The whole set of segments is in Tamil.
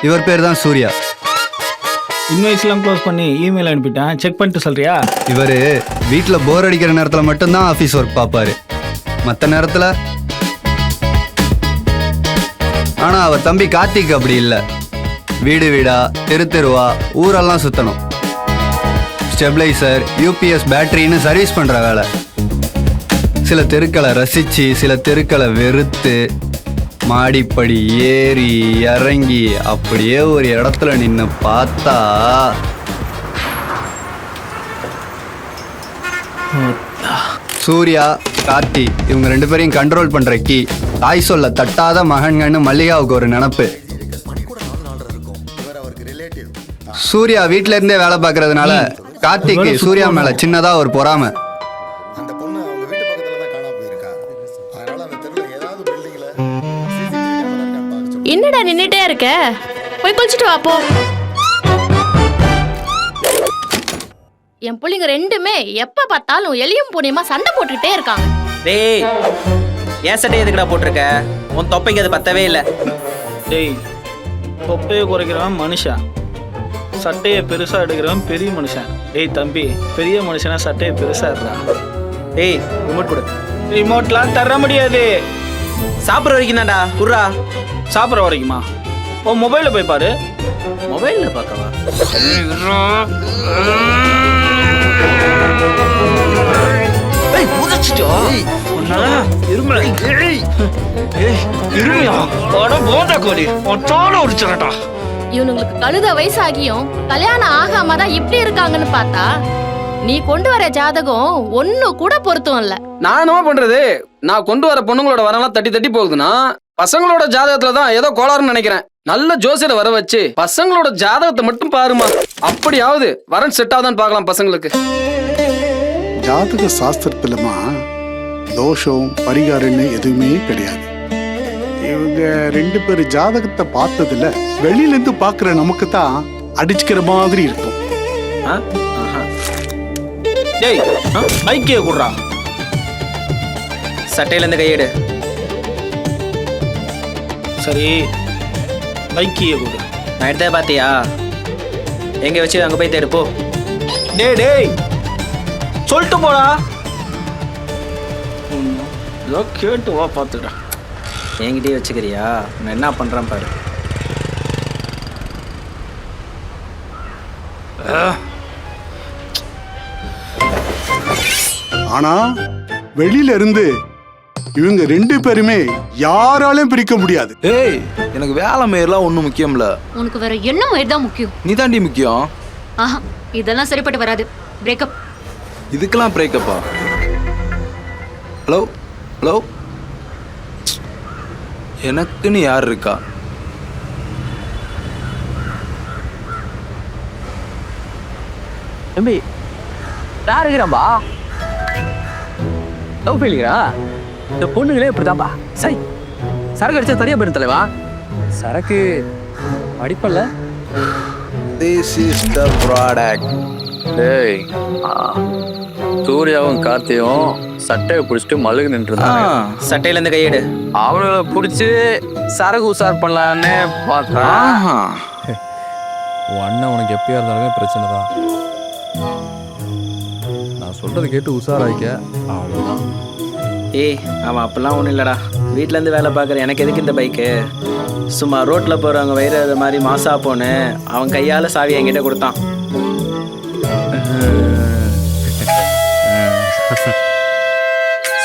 இவர் பேர் தான் சூர்யா. இன்வாய்ஸ்லாம் க்ளோஸ் பண்ணி இமெயில் அனுப்பிட்டேன், செக் பண்ணிட்டு சொல்றியா? இவர் வீட்டில் போர் அடிக்கிற நேரத்தில் மட்டும்தான் ஆஃபீஸ் ஒர்க் பார்ப்பாரு, மற்ற நேரத்தில். ஆனால் அவர் தம்பி கார்த்திக் அப்படி இல்லை. வீடு வீடா தெரு தெருவா ஊரெல்லாம் சுற்றணும். ஸ்டெபிளைசர், யூபிஎஸ், பேட்டரின்னு சர்வீஸ் பண்ணுற வேலை. சில தெருக்களை ரசித்து சில தெருக்களை வெறுத்து மாடிப்படி ஏறி இறங்கி அப்படியே ஒரு இடத்துல நின்று பார்த்தா சூர்யா, கார்த்தி இவங்க 2 பேரையும் கண்ட்ரோல் பண்ற கீ. தாய் சொல்ல தட்டாத மகன்கன்னு மல்லிகாவுக்கு ஒரு நினப்பு. சூர்யா வீட்டில இருந்தே வேலை பார்க்கறதுனால கார்த்திக்கு சூர்யா மேல சின்னதா ஒரு பொறாமை. என்னடா நின்னுட்டே இருக்க? போய் குளிச்சுட்டு வா போ. என் பிள்ளைங்க 2மே எப்ப பார்த்தாலும் எலியும் பூனையுமா சண்டை போட்டுக்கிட்டே இருக்காங்க. டேய், ஏன் சட்டை எதுக்குடா போட்டிருக்க? உன் தொப்பைக்கு அது பத்தவே இல்லை. டேய், தொப்பையை குறைக்கிறவன் மனுஷன், சட்டையை பெருசா எடுக்கிறவன் பெரிய மனுஷன். டேய் தம்பி, பெரிய மனுஷனா சட்டையை பெருசா இருக்கா? டேய், ரிமோட் கொடு. ரிமோட்லாம் தர முடியாது. சாப்பிட்ற வரைக்கும் தான்டா குர்ரா. சாப்பிட்ற வரைக்குமா? ஓ, மொபைலில் போய் பாரு. மொபைலில் பார்க்கவா? இவனுங்களுக்கு கழுத வயசாகியும் கல்யாணம் ஆகாம தான் இப்படி இருக்காங்கன்னு பார்த்தா நீ கொண்டு வர ஜாதகம் ஒண்ணு கூட பொருத்தம் இல்ல. நான் என்னமா பண்றது? நான் கொண்டு வர பொண்ணுங்களோட வரலாம் தட்டி தட்டி போகுதுன்னா பசங்களோட ஜாதகத்துல தான் ஏதோ கோளாறுன்னு நினைக்கிறேன். நல்ல ஜோசியரை வர வச்சு பசங்களோட ஜாதகத்தை மட்டும் பாருமா, அப்படியாவது வரன் செட் ஆகுதான்னு பார்க்கலாம் பசங்களுக்கு. ஜாதக சாஸ்திரத்துலமா தோஷம் பரிகாரம்னு எதுவுமே கிடையாது. இவங்க 2 பேர் ஜாதகத்தை பார்த்ததுல வெளியில இருந்து பாக்குற நமக்கு தான் அடிச்சுக்கிற மாதிரி இருக்கும். டேய், பைக்கே குடுறா. சட்டையில இருந்து கையெடு. சரி, பைக்கியே கொடு. நான் எடுத்தே பார்த்தியா? எங்க வச்சு அங்க போய் தேடு போ. டேய் டேய், சொல்லிட்டு போடா. ஏதோ கேட்டு வா, பார்த்துடா. என்கிட்டயே வச்சுக்கிறியா? நான் என்ன பண்றேன் பாரு. ஆனா வெளியில இருந்து இவங்க 2 பேருமே யாராலையும் பிரிக்க முடியாது. ஏய், எனக்கு வேலை மயிரெல்லாம் ஒன்றும் முக்கியம்ல. உனக்கு வேற என்ன மயிர் தான் முக்கியம்? நீ தாண்டி முக்கியம். ஆஹா, இதெல்லாம் சரிப்பட்டு வராது. பிரேக்கப். இதுக்கெல்லாம் பிரேக்கப்பா? ஹலோ ஹலோ, எனக்குன்னு யார் இருக்கா? தம்பி யாருக்குறாம்பா? லவ் ஃபெயிலியரா? இந்த பொண்ணுங்களே இப்படிதான்பா. சரி, சரக்கு அடிச்சா தனியா போயிடும் தலைவா. சரக்கு அடிப்பல்ல. This is the product. டேய், சூர்யாவும் கார்த்தியும் சட்டையை பிடிச்சிட்டு மல்லுக்கு நின்றுருந்தாங்க. சட்டையில இருந்து கையெடு. அவங்கள பிடிச்சி சரக்கு உசார் பண்ணலான்னு பார்த்தேன். அண்ணன் உனக்கு எப்பயா இருந்தாலுமே பிரச்சனை தான். நான் சொல்றது கேட்டு உசாராய்க்க, அவ்வளோதான். ஏய், அவன் அப்பெல்லாம் ஒன்றும் இல்லைடா. வீட்டிலேருந்து வேலை பார்க்குற எனக்கு எதுக்கு இந்த பைக்கு? சும்மா ரோட்டில் போகிறவங்க வயிறு அது மாதிரி மாசா போன்னு அவன் கையால் சாவி என்கிட்ட கொடுத்தான்.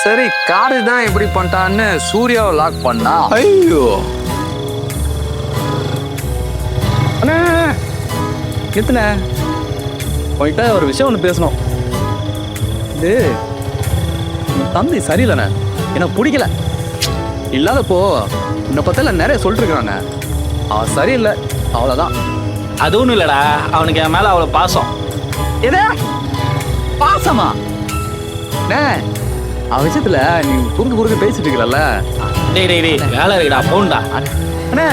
சரி, காரு தான் எப்படி பண்ணிட்டான்னு சூர்யாவை லாக் பண்ணா. ஐயோ அண்ணே, நிறுத்துண்ணே. போயிட்டா ஒரு விஷயம் ஒன்று பேசணும். இது தந்தை சரியில்லைண்ணே, எனக்கு பிடிக்கல. இல்லாதப்போ உன்னை பத்தில நிறைய சொல்லிட்டு இருக்கிறாங்க. அவன் சரியில்லை, அவ்வளோதான். அது ஒன்றும் இல்லடா, அவனுக்கு என் மேல அவ்வளோ பாசம். எதே பாசமா? அவன் விஷயத்துல நீ குறுக்கு பேசிட்டு இருக்கிறல்ல. டேய் டேய் டேய், வேலை இருக்குடா, போண்டா. அண்ணே,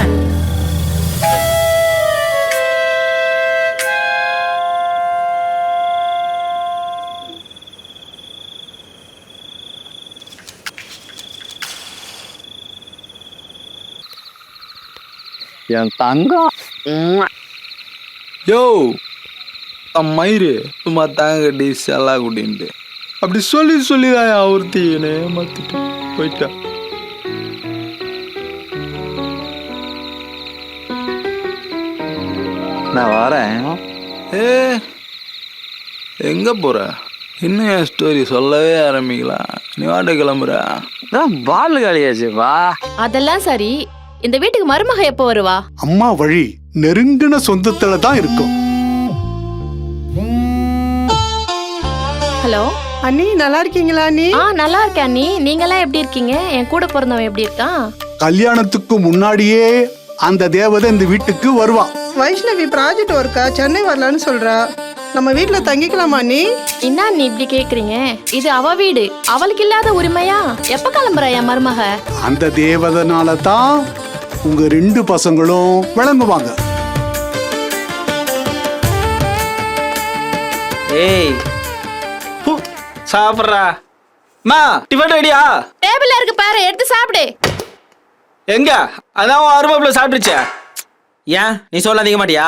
என் தங்கம் யோ மயிறு சும்மா தாங்க கட்டி செல்லா குட்டின்ட்டு அப்படி சொல்லி சொல்லிதான் ஒருத்தி என்னை ஏமாத்திட்டு போயிட்டா. நான் வரேன். ஏ எங்க போற? இன்னும் என் ஸ்டோரி சொல்லவே ஆரம்பிக்கலாம். நீ வாட்ட கிளம்புற? பால் காலியாச்சுப்பா. அதெல்லாம் சரி, இந்த வீட்டுக்கு மருமக எப்போ வருவா? அம்மா வழி நெருங்கின சொந்தத்துல தான் இருக்கும். ஹலோ அண்ணி, நல்லா இருக்கீங்களா அண்ணி? நல்லா இருக்கேன் அண்ணி. நீங்களாம் எப்படி இருக்கீங்க? என் கூட பிறந்தவன் எப்படி இருக்கான்? கல்யாணத்துக்கு முன்னாடியே அந்த தேவதை இந்த வீட்டுக்கு வருவா. வைஷ்ணவி ப்ராஜெக்ட் ஒர்க்கா சென்னை வரலான்னு சொல்றா. நம்ம வீட்ல தங்கிக்கலாமா அண்ணி? என்ன நீ இப்படி கேக்குறீங்க? இது அவ வீடு, அவளுக்கு இல்லாத உரிமையா? எப்ப கிளம்புற என் மருமக? அந்த தேவதனால தான் உங்க 2 பசங்களும் விளங்குவாங்க. ஏய் சாப்பிட்றா. மா டிஃபன் ரெடியா? டேபிள்ல இருக்கு பாரு, எடுத்து சாப்பிடு. எங்க? அதான் அருமாப்புல சாப்பிட்டுச்சே. ஏன் நீ சொல்ல அதிக மாட்டியா?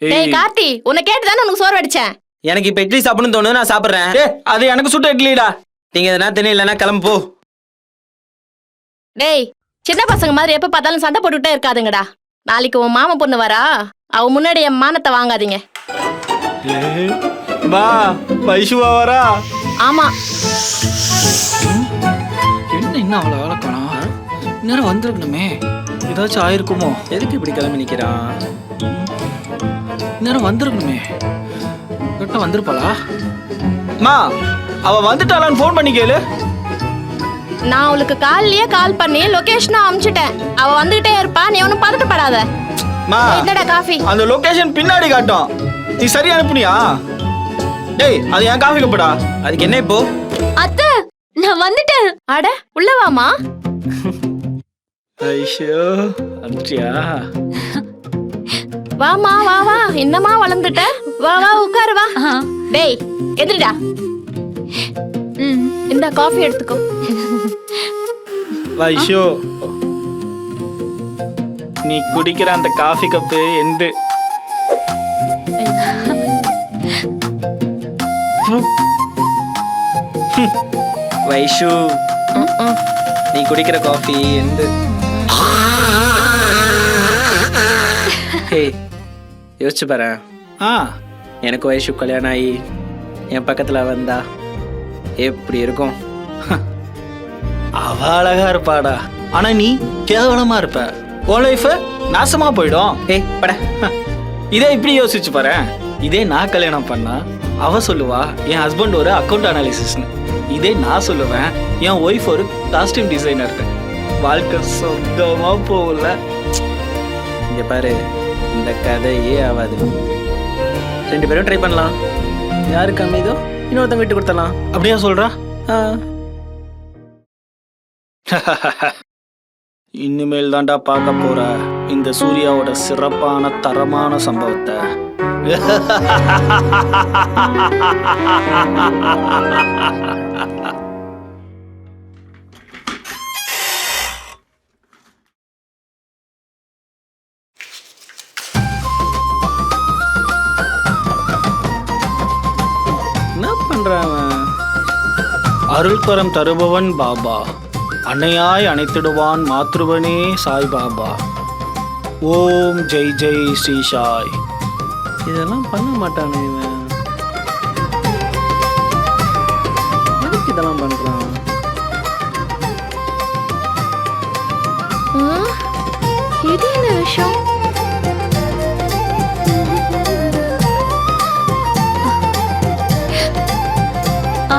டேய் கார்த்தி, உன்னை கேட்டு தானே உனக்கு சோறு அடிச்சேன். எனக்கு இப்ப இட்லி சாப்பிடணும்னு தோணுது, நான் சாப்பிட்றேன். அது எனக்கு சுட்ட இட்லிடா. நீங்க எதனா தின்னு இல்லைன்னா கிளம்பு போ. டேய், சின்ன பசங்க மாதிரி எப்ப பார்த்தாலும் சண்டை போட்டுக்கிட்டே இருக்காதுங்கடா. நாளைக்கு உன் மாமா பொண்ணு வரா, அவ முன்னாடி என் மானத்தை வாங்காதீங்க. பா வைஷுவா வரா? ஆமா. என்ன இன்னும் அவ்வளோ வேலை காணோம்? நேரம் வந்திருக்கணுமே, ஏதாச்சும் ஆயிருக்குமோ? எதுக்கு இப்படி கிளம்பி நிக்கிறான்? நேரம் வந்திருக்கணுமே, கரெக்டாக வந்திருப்பாளா? மா அவ வந்துட்டாளான்னு ஃபோன் பண்ணி கேளு. நான் அவளுக்கு காலையிலேயே கால் பண்ணி லொகேஷனும் அனுப்பிச்சிட்டேன். அவ வந்துகிட்டே இருப்பா, நீ ஒன்றும் பதட்டப்படாத. மா என்னடா காஃபி? அந்த லொகேஷன் பின்னாடி காட்டும், நீ சரி அனுப்புனியா? டேய் அது என் காஃபி கப்படா. அதுக்கு என்ன இப்போ? அத்தை, நான் வந்துட்டேன். அட உள்ள வாமா. ஐயோ அனுப்பிச்சியா? வாமா வா வா, இன்னமா வளர்ந்துட்ட. வா வா உட்காரு வா. டேய் எதிரிடா, இந்த காஃபி எடுத்துக்கோ. வைஷு, நீ குடிக்கிற அந்த காஃபி கப்பு எந்து. வைஷு, நீ குடிக்கிற காஃபி எந்த? யோசிச்சு பாரு. எனக்கு வைஷு கல்யாணம் ஆகி என் பக்கத்துல வந்தா எப்படி இருக்கும்? அவ அழகா இருப்பாடா, ஆனா நீ கேவலமா இருப்ப. உன் லைஃப் நாசமா போயிடும். பட. இதே இப்படி யோசிச்சு பாரு. இதே நான் கல்யாணம் பண்ணா அவ சொல்லுவா என் ஹஸ்பண்ட் ஒரு அக்கௌண்ட் அனாலிசிஸ்னு. இதே நான் சொல்லுவேன் என் ஒய்ஃப் ஒரு காஸ்டியூம் டிசைனர். வாழ்க்கை சொந்தமா போகல. இங்க பாரு, இந்த கதையே ஆகாது. 2 பேரும் ட்ரை பண்ணலாம். யாருக்கு அமைதோ இன்னொருத்தங்க விட்டு கொடுத்தலாம். அப்படியா சொல்றா? இனிமேல் தாண்டா பார்க்க போற இந்த சூர்யாவோட சிறப்பான தரமான சம்பவத்தை. என்ன பண்றான்? அருள்கரம் தருபவன் பாபா, அன்னையாய் அணைத்திடுவான் மாத்ருவனே சாய் பாபா. ஓம் ஜெய் ஜெய் ஸ்ரீ சாய். இதெல்லாம் பண்ண மாட்டானே இவன். எதுக்கு இதெல்லாம் பண்றான்? இது என்ன விஷயம்?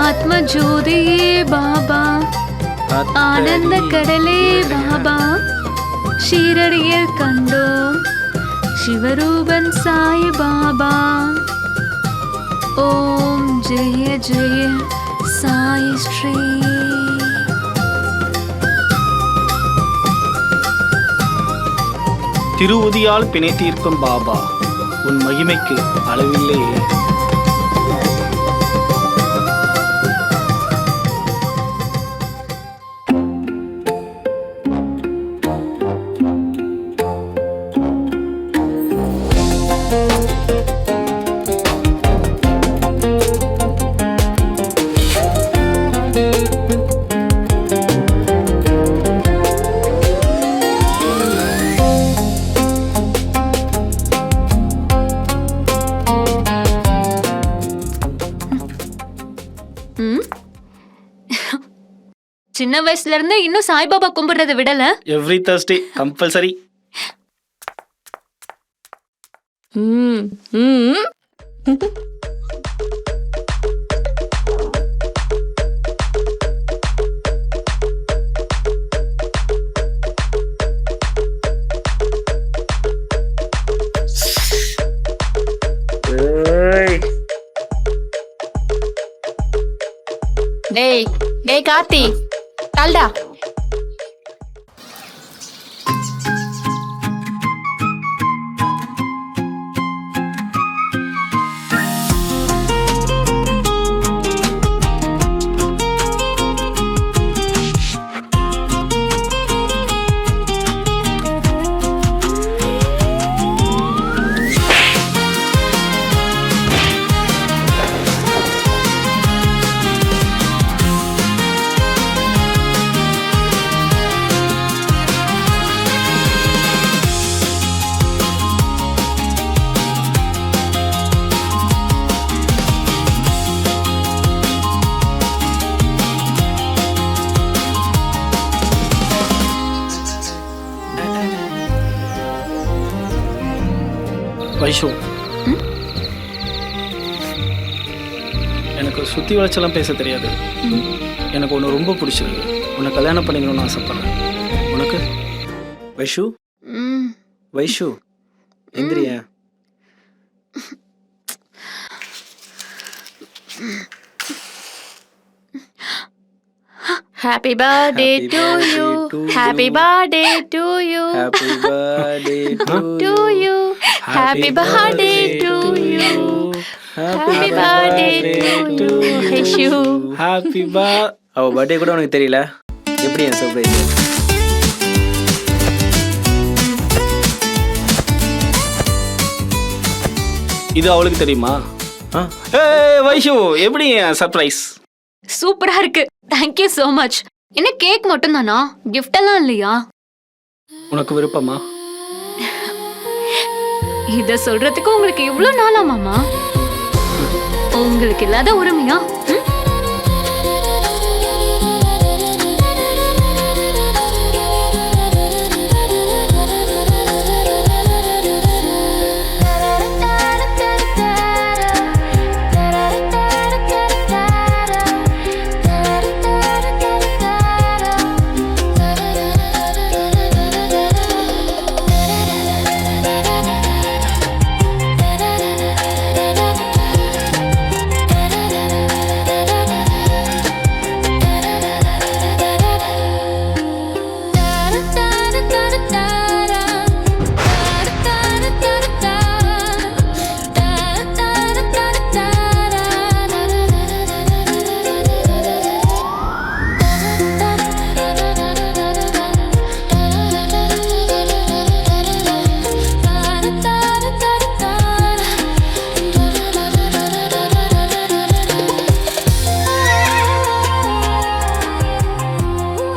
ஆத்ம ஜோதியே பாபா, ஆனந்த கடலே பாபா, ஷீரடியில் கண்டோம் சிவரூபன் சாய் பாபா. ஓம் ஜெய ஜெய சாய் ஸ்ரீ. திருவுதியால் பிணை தீர்க்கும் பாபா, உன் மகிமைக்கு அளவில்லையே. சின்ன வயசுல இருந்து இன்னும் சாய்பாபா கும்பிடுறத விடல. Every Thursday compulsory. ம் ம் டேய் டேய் கார்த்தி தல்டா. வைஷு, எனக்கு சுற்றி வளைச்செல்லாம் பேச தெரியாது. எனக்கு ஒன்று ரொம்ப பிடிச்சிருக்கு. உன்னை கல்யாணம் பண்ணிக்கணும்னு ஆசைப்படுறேன். உனக்கு? வைஷு வைஷு எந்திரியா. Happy birthday to you. Happy birthday to you. Happy birthday To you. Happy birthday to you. Happy birthday to you. Happy அவ பர்த்டே கூட உனக்கு தெரியல. எப்படி என் சர்ப்ரைஸ்? இது அவளுக்கு தெரியுமா? வைஷு எப்படி என் சர்ப்ரைஸ்? சூப்பரா இருக்கு. Thank you so much. என்ன கேக் மட்டும் தானா? gift எல்லாம் இல்லையா? உனக்கு விருப்பமா? இத சொல்றதுக்கு உங்களுக்கு இவ்வளவு நாளா மாமா? உங்களுக்கு இல்லாத உரிமையா?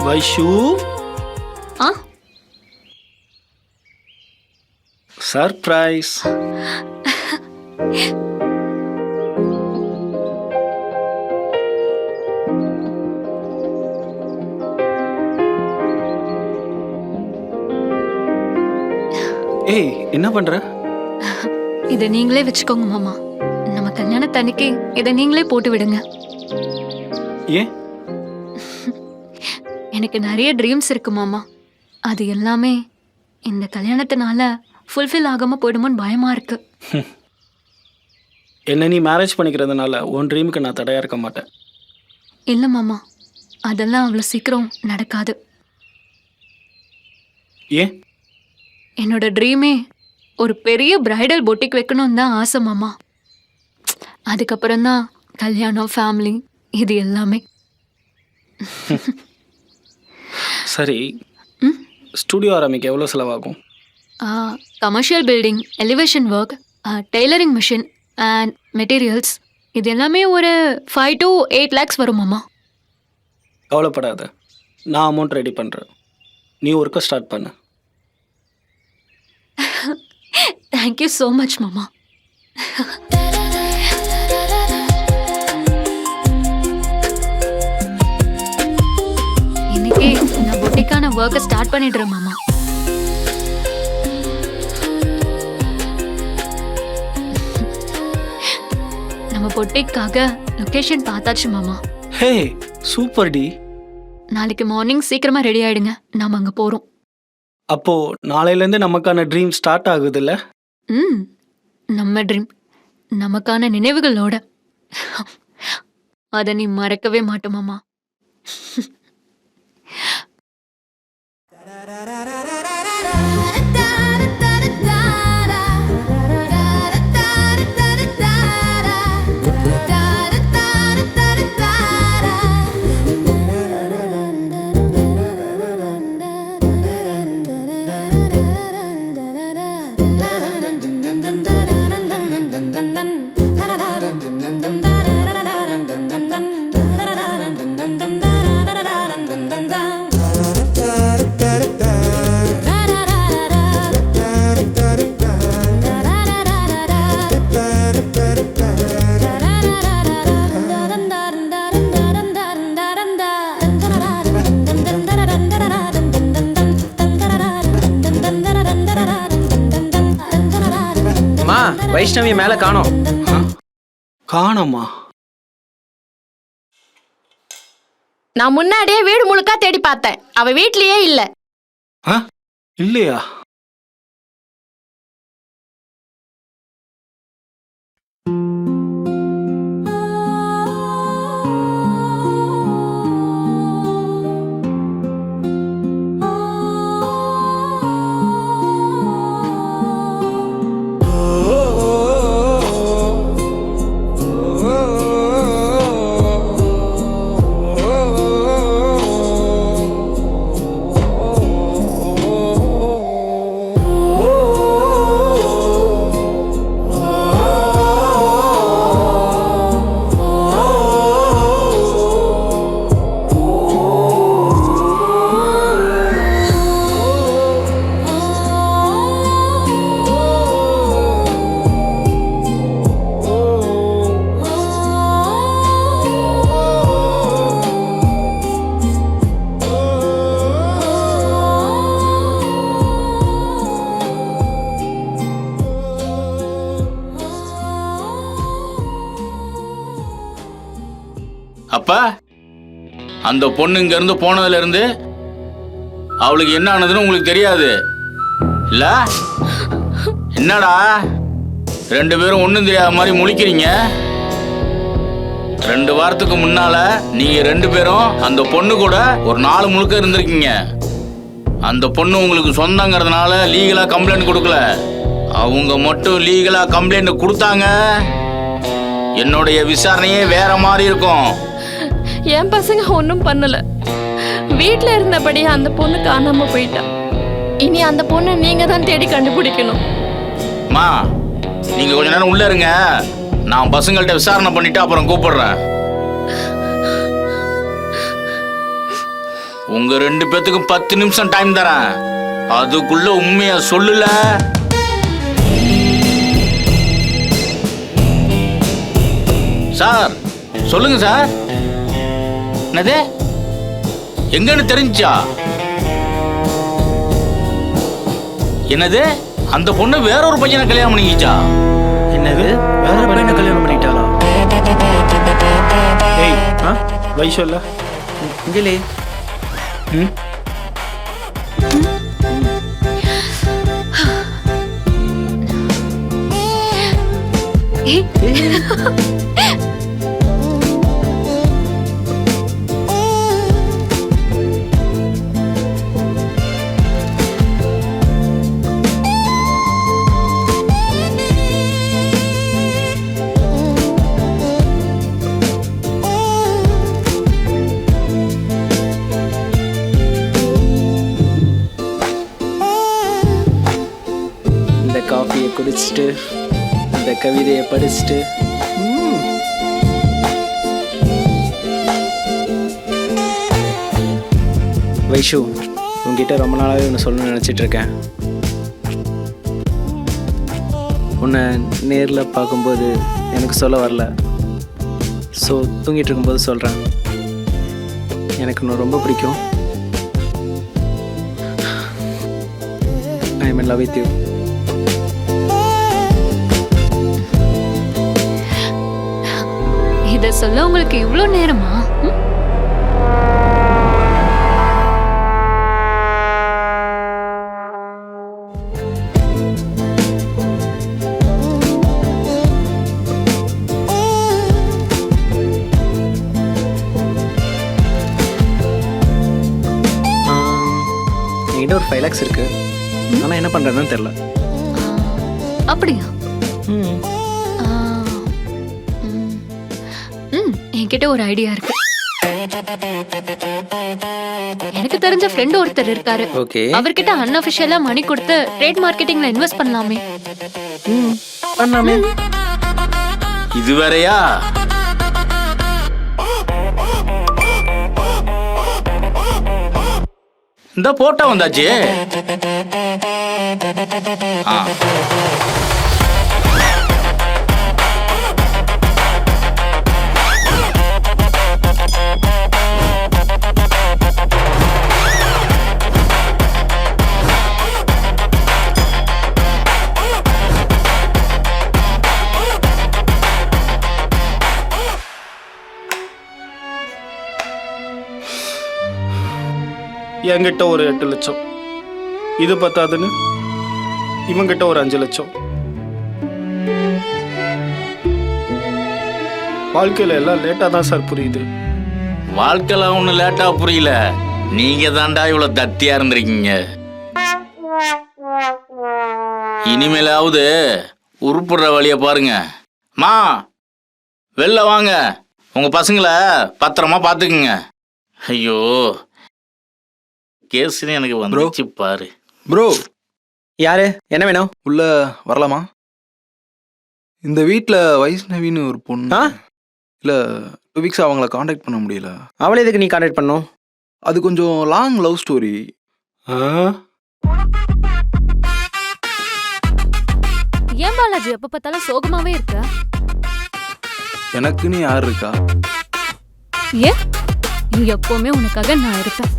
வைஷு சர்ப்ரைஸ். ஏய் என்ன பண்ற? இத நீங்களே வச்சுக்கோங்க மாமா. நம்ம கல்யாணத்தன்னைக்கு இத நீங்களே போட்டு விடுங்க. ஏன்? எனக்கு நிறைய ட்ரீம்ஸ் இருக்கு மாமா. அது எல்லாமே இந்த கல்யாணத்தினால ஃபுல்ஃபில் ஆகாம போயிடுமோன்னு பயமா இருக்கு. என்ன நீ மேரேஜ் பண்ணிக்கிறதுனால உன் ட்ரீமுக்கு நான் தடையா இருக்க மாட்டேன். இல்ல மாமா, அதெல்லாம் அவ்வளோ சீக்கிரம் நடக்காது. ஏன்? என்னோட ட்ரீமே ஒரு பெரிய பிரைடல் பொட்டிக் வைக்கணும்னு தான் ஆசை மாமா. அதுக்கப்புறம் தான் கல்யாணம், ஃபேமிலி, இது எல்லாமே. சரி, ஸ்டுடியோ ஆரம்பிக்க எவ்வளோ செலவாகும்? Commercial building, elevation work, tailoring machine and materials, இது எல்லாமே ஒரு 5 to 8 lakhs வரும் மாமா. கவலைப்படாத, நான் அமௌண்ட் ரெடி பண்ணுறேன். நீ ஒர்க்கை ஸ்டார்ட் பண்ணு. தேங்க்யூ ஸோ மச் மாமா. பொட்டிக்கான ஒர்க்கை ஸ்டார்ட் பண்ணிடுறேன் மாமா. நம்ம பொட்டிக்காக லொகேஷன் பார்த்தாச்சு மாமா. ஹே சூப்பர் டி. நாளைக்கு மார்னிங் சீக்கிரமா ரெடி ஆயிடுங்க, நாம அங்க போறோம். அப்போ நாளையிலேருந்து நமக்கான ட்ரீம் ஸ்டார்ட் ஆகுதுல்ல? நம்ம ட்ரீம் நமக்கான நினைவுகளோட. அதை நீ மறக்கவே மாட்டோமாமா. வைஷ்ணவி மேல காணோம். காணோமா? நான் முன்னாடியே வீடு முழுக்க தேடி பார்த்தேன், அவ வீட்லயே இல்ல. இல்லையா? அப்ப அந்த பொண்ணு இங்க இருந்து போனதுல இருந்து அவளுக்கு என்ன ஆனதுன்னு உங்களுக்கு தெரியாது இல்ல? என்னடா ரெண்டு பேரும் ஒண்ணும் தெரியாத மாதிரி முழிக்கிறீங்க? 2 வாரத்துக்கு முன்னால நீங்க 2 பேரும் அந்த பொண்ணு கூட ஒரு 4 முழுக்க இருந்திருக்கீங்க. அந்த பொண்ணு உங்களுக்கு சொந்தங்கிறதுனால லீகலா கம்ப்ளைண்ட் கொடுக்கல. அவங்க மட்டும் லீகலா கம்ப்ளைண்ட் கொடுத்தாங்க, என்னுடைய விசாரணையே வேற மாதிரி இருக்கும். என் பசங்க ஒன்றும் பண்ணல, வீட்ல இருந்தபடியே அந்த பொண்ணு காணாம போயிட்டா. இனி அந்த பொண்ணை நீங்க தான் தேடி கண்டுபிடிக்கணும். மா நீங்க கொஞ்ச நேரம் உள்ள இருங்க, நான் பசங்கள்ட்ட விசாரணை பண்ணிட்டு அப்புறம் கூப்பிடுறேன். உங்க 2 பேத்துக்கும் 10 நிமிஷம் டைம் தரேன், அதுக்குள்ள உண்மையா சொல்லல சார். சொல்லுங்க சார். என்னது எங்கன்னு தெரிஞ்சா? என்னது அந்த பொண்ணு வேற ஒரு பையனை கல்யாணம் பண்ணிக்கிச்சா? என்னது வேற பையனை கல்யாணம் பண்ணிட்டாளா? ஏய் வைஷல்ல இங்கலே காஃபியை குடிச்சிட்டு இந்த கவிதையை படிச்சுட்டு வைஷு உங்ககிட்ட ரொம்ப நாளாகவே ஒன்று சொல்லணும்னு நினச்சிட்டு இருக்கேன். உன்னை நேரில் பார்க்கும்போது எனக்கு சொல்ல வரல, ஸோ தூங்கிட்டு இருக்கும்போது சொல்கிறேன். எனக்கு இன்னும் ரொம்ப பிடிக்கும். I love with you. இதை சொல்ல உங்களுக்கு இவ்வளோ நேரமா? ம்? என்கிட்ட ஒரு 5 lakhs இருக்கு. ஆனால் என்ன பண்ணுறதுன்னு தெரில. அப்படியா? ஆ, என்கிட்ட ஒரு ஐடியா இருக்கு. எனக்கு தெரிஞ்ச ஃப்ரெண்ட் ஒருத்தர் இருக்காரு. ஓகே. அவர்கிட்ட அன்அஃபிஷியலா மணி கொடுத்து ட்ரேட் மார்க்கெட்டிங்ல இன்வெஸ்ட் பண்ணலாமே. பண்ணாமே. இது வேறயா? இந்த போட்டோ வந்தாச்சு. ஆ. என்கிட்ட ஒரு 8 லட்சம், இது பத்தாதுன்னு இவங்கிட்ட ஒரு 5 லட்சம். வாழ்க்கையில எல்லாம் லேட்டா தான் சார் புரியுது. வாழ்க்கையில ஒண்ணு லேட்டா புரியல, நீங்க தாண்டா இவ்வளவு தத்தியா இருந்திருக்கீங்க. இனிமேலாவது உருப்புடுற வழிய பாருங்க. மா வெளில வாங்க, உங்க பசங்களை பத்திரமா பாத்துக்குங்க. ஐயோ கேஸ்ன்னு எனக்கு வந்துச்சு பாரு. ப்ரோ யாரு? என்ன வேணும்? உள்ள வரலாமா? இந்த வீட்டில் வைஷ்ணவின்னு ஒரு பொண்ணு. இல்லை 2 வீக்ஸ் அவங்கள காண்டாக்ட் பண்ண முடியல. அவளை எதுக்கு நீ கான்டாக்ட் பண்ணும்? அது கொஞ்சம் லாங் லவ் ஸ்டோரி. ஏன் பாலாஜி எப்ப பார்த்தாலும் சோகமாவே இருக்க? எனக்குன்னு யார் இருக்கா? ஏன் எப்பவுமே உனக்காக நான் இருப்பேன்.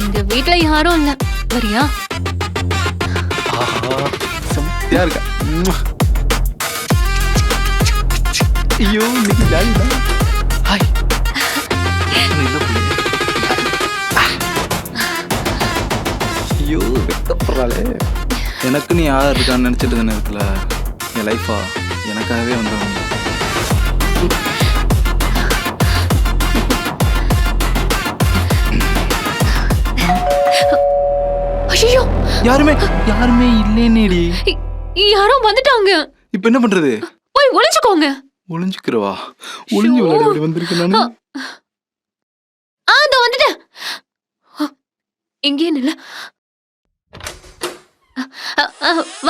எங்க வீட்ல யாரும் இல்ல, வரியா? சமத்தியா இருக்கா. ஐயோ இன்னைக்கு ஜாலி தான். ஹாய். ஐயோ வெட்டப்படுறாளே. எனக்குன்னு யார் இருக்கான்னு நினச்சிட்டு தானே இருக்குல்ல. என் லைஃபா எனக்காகவே வந்துடும். ஐயோ யாருமே இல்லேனேடி. யாரோ வந்துட்டாங்க. இப்போ என்ன பண்றது? போய் ஒளிஞ்சுக்கோங்க. ஒளிஞ்சுக்கிறவா? ஒளிஞ்சு விளையாடி வந்திருக்கேன் நானு. அதோ வந்துட்டேன். எங்கே நில்ல.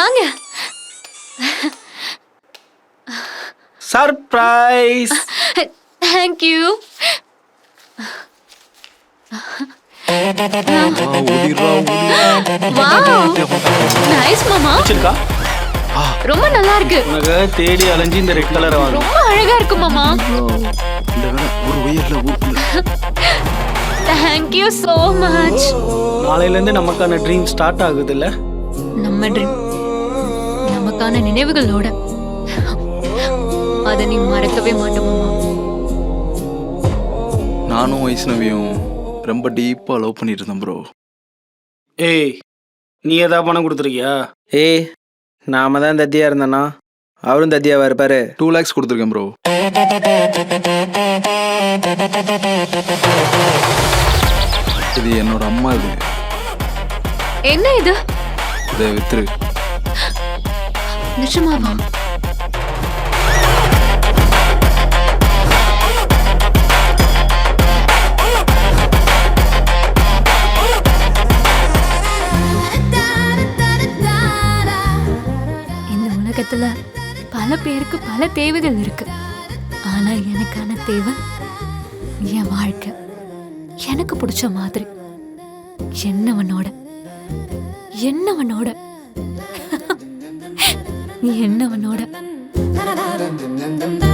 வாங்க. சர்ப்ரைஸ். Thank you. நைஸ் மாமா. பிடிச்சிருக்கா? ரொம்ப நல்லா இருக்கு. உனக்கு தேடி அலைஞ்சு இந்த ரெட் கலரை வாங்க. ரொம்ப அழகா இருக்கு மாமா. இந்த வேலை ஒரு உயர்ல ஊர்ல. Thank you so much. நாளையில இருந்து நமக்கான ட்ரீம் ஸ்டார்ட் ஆகுது இல்ல? நம்ம ட்ரீம் நமக்கான நினைவுகளோட. அதை நீ மறக்கவே மாட்ட மாமா. நானும் வைஷ்ணவியும் ரொம்ப டீப்பா லவ் பண்ணிட்டு இருந்தேன் ப்ரோ. ஏய் நீ ஏதாவது பணம் கொடுத்துருக்கியா? ஏய் நாம தான் தத்தியா இருந்தோன்னா அவரும் தத்தியாவா இருப்பாரு. 2 lakhs கொடுத்துருக்கேன் ப்ரோ. இது என்னோட அம்மா. இது என்ன இது? இதை வித்துரு. நிஜமாவா? உலகத்துல பல பேருக்கு பல தேவைகள் இருக்கு. ஆனா எனக்கான தேவை என் வாழ்க்கை. எனக்கு பிடிச்ச மாதிரி என்னவனோட என்னவனோட என்னவனோட da da da da da da da